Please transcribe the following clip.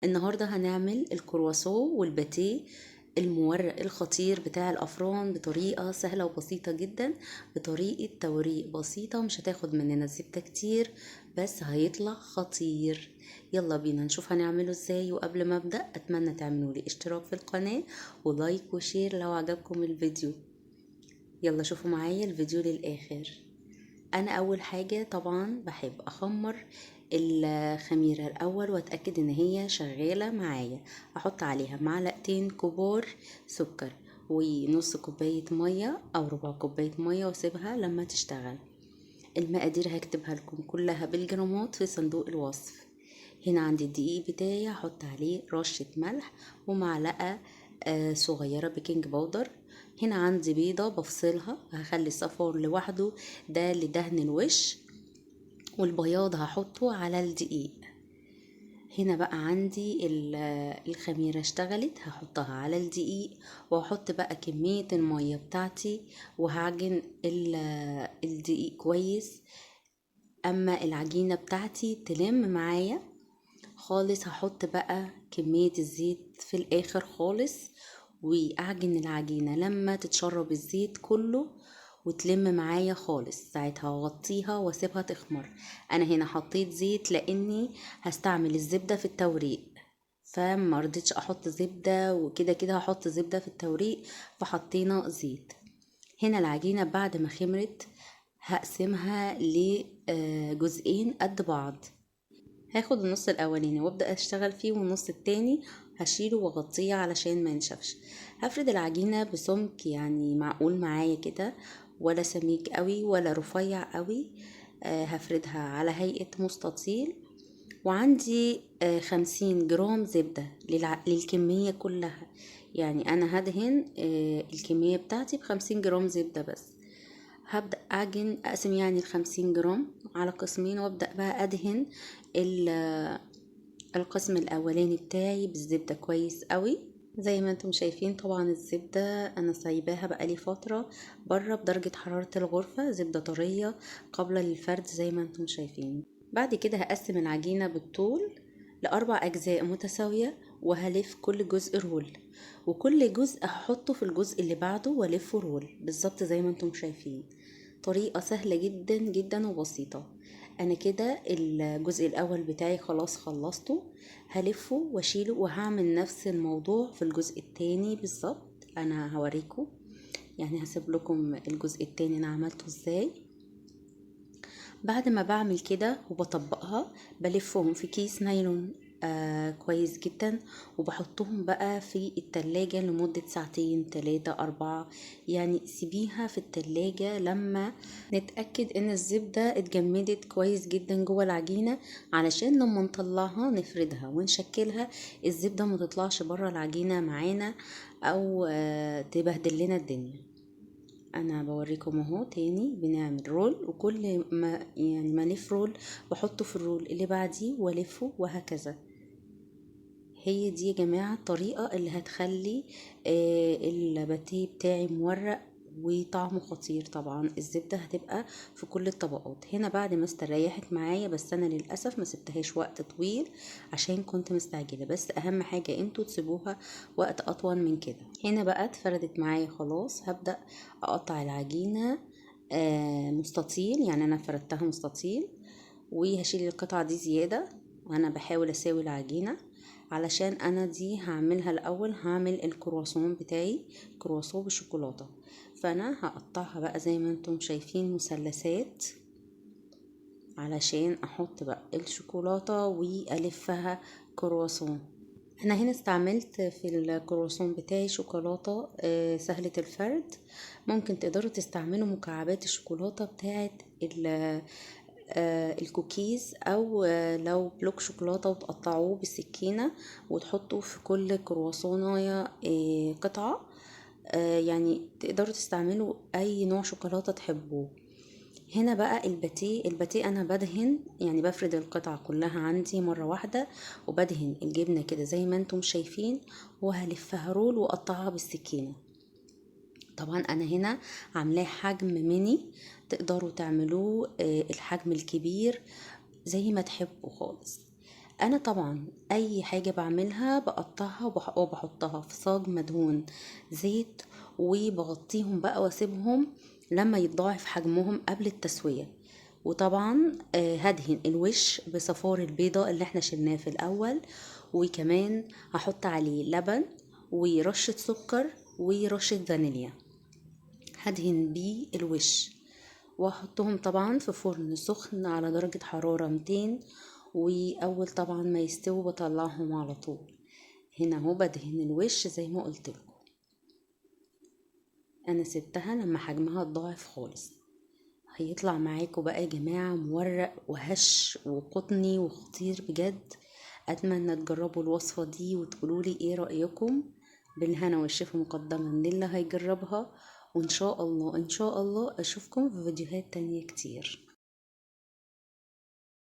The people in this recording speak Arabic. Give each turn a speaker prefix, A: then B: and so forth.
A: النهاردة هنعمل الكرواسون والباتيه المورق الخطير بتاع الأفران بطريقة سهلة وبسيطة جدا، بطريقة توريق بسيطة مش هتاخد مننا زبدة كتير، بس هيطلع خطير. يلا بينا نشوف هنعمله ازاي. وقبل ما أبدأ أتمنى تعملوا لي اشتراك في القناة ولايك وشير لو عجبكم الفيديو. يلا شوفوا معايا الفيديو للآخر. انا اول حاجة طبعا بحب اخمر الخميرة الاول واتأكد ان هي شغالة معايا. احط عليها معلقتين كبار سكر ونص كوباية مية او ربع كوباية مية واسيبها لما تشتغل. المقادير هكتبها لكم كلها بالجرامات في صندوق الوصف. هنا عندي الدقيق بتاعي هحط عليه رشة ملح ومعلقة صغيرة بيكنج باودر. هنا عندي بيضة بفصلها، هخلي الصفار لوحده ده لدهن الوش، والبياض هحطه على الدقيق. هنا بقى عندي الخميرة اشتغلت، هحطها على الدقيق وهحط بقى كمية المية بتاعتي وهعجن الدقيق كويس. اما العجينة بتاعتي تلم معايا خالص هحط بقى كمية الزيت في الاخر خالص، واعجن العجينة لما تتشرب الزيت كله وتلم معايا خالص. ساعتها هغطيها واسيبها تخمر. انا هنا حطيت زيت لاني هستعمل الزبدة في التوريق، فما رضيتش احط زبدة، وكده كده هحط زبدة في التوريق فحطينا زيت. هنا العجينة بعد ما خمرت هقسمها لجزئين قد بعض. هاخد النص الاولاني وابدا اشتغل فيه، والنص التاني هشيله واغطيه علشان ما ينشفش. هفرد العجينه بسمك يعني معقول معايا كده، ولا سميك قوي ولا رفيع قوي. هفردها على هيئه مستطيل. وعندي 50 جرام زبده للكميه كلها. يعني انا هدهن الكميه بتاعتي ب50 جرام زبده بس. هبدأ أعجن، أقسم يعني ال50 جرام على قسمين، وأبدأ بقى أدهن القسم الأولاني بتاعي بالزبدة كويس قوي. زي ما انتم شايفين طبعا الزبدة أنا سايباها بقالي فترة بره بدرجة حرارة الغرفة، زبدة طرية قابلة للفرد زي ما انتم شايفين. بعد كده هقسم العجينة بالطول لأربع أجزاء متساوية، وهلف كل جزء رول، وكل جزء هحطه في الجزء اللي بعده والفه رول بالظبط زي ما انتم شايفين. طريقة سهلة جدا جدا وبسيطة. انا كده الجزء الاول بتاعي خلاص خلصته، هلفه واشيله وهعمل نفس الموضوع في الجزء التاني بالظبط. انا هوريكم يعني هسيب لكم الجزء التاني انا عملته ازاي. بعد ما بعمل كده وبطبقها بلفهم في كيس نايلون كويس جدا، وبحطهم بقى في التلاجة لمدة ساعتين 3 4. يعني سيبيها في التلاجة لما نتأكد ان الزبدة اتجمدت كويس جدا جوه العجينة، علشان لما نطلعها نفردها ونشكلها الزبدة ما تطلعش بره العجينة معانا او تبهدل لنا الدنيا. انا بوريكم اهو تاني بنعمل رول، وكل ما يعني ما نلف رول بحطه في الرول اللي بعديه والفه وهكذا. هي دي يا جماعة الطريقة اللي هتخلي الباتيه بتاعي مورق وطعمه خطير. طبعا الزبدة هتبقى في كل الطبقات. هنا بعد ما استريحت معايا، بس انا للأسف ما سبتهاش وقت طويل عشان كنت مستعجلة، بس اهم حاجة انتوا تسيبوها وقت اطول من كده. هنا بقى اتفردت معايا خلاص، هبدأ اقطع العجينة مستطيل. يعني انا فردتها مستطيل وهشيل القطعة دي زيادة، وانا بحاول اساوي العجينة علشان انا دي هعملها الاول. هعمل الكرواسون بتاعي كرواسون بالشوكولاتة، فانا هقطعها بقى زي ما انتم شايفين مثلثات علشان احط بقى الشوكولاتة والفها كرواسون. انا هنا استعملت في الكرواسون بتاعي شوكولاتة سهلة الفرد. ممكن تقدروا تستعملوا مكعبات الشوكولاتة بتاعت الكوكيز، او لو بلوك شوكولاتة وتقطعوه بالسكينة وتحطوا في كل كرواسوناية قطعة. يعني تقدروا تستعملوا اي نوع شوكولاتة تحبوه. هنا بقى الباتيه انا بدهن، يعني بفرد القطعة كلها عندي مرة واحدة وبدهن الجبنة كده زي ما انتم شايفين، وهلفها رول واقطعها بالسكينة. طبعا انا هنا عاملاه حجم ميني، تقدروا تعملوه الحجم الكبير زي ما تحبوا خالص. انا طبعا اي حاجة بعملها بقطعها وبحطها في صاج مدهون زيت، وبغطيهم بقى واسيبهم لما يتضاعف حجمهم قبل التسوية. وطبعا هدهن الوش بصفار البيضة اللي احنا شلناه في الاول، وكمان هحط عليه لبن ورشة سكر ورشة فانيليا، هدهن بيه الوش. واحطهم طبعا في فرن سخن على درجة حرارة 200، واول طبعا ما يستووا بطلعهم على طول. هنا اهو بدهن الوش زي ما قلت لكم. انا سبتها لما حجمها اتضاعف خالص. هيطلع معاكم بقى يا جماعة مورق وهش وقطني وخطير بجد. اتمنى تجربوا الوصفة دي وتقولولي ايه رأيكم. بالهنا والشفا مقدما للي هيجربها. وان شاء الله ان شاء الله اشوفكم في فيديوهات تانية كتير.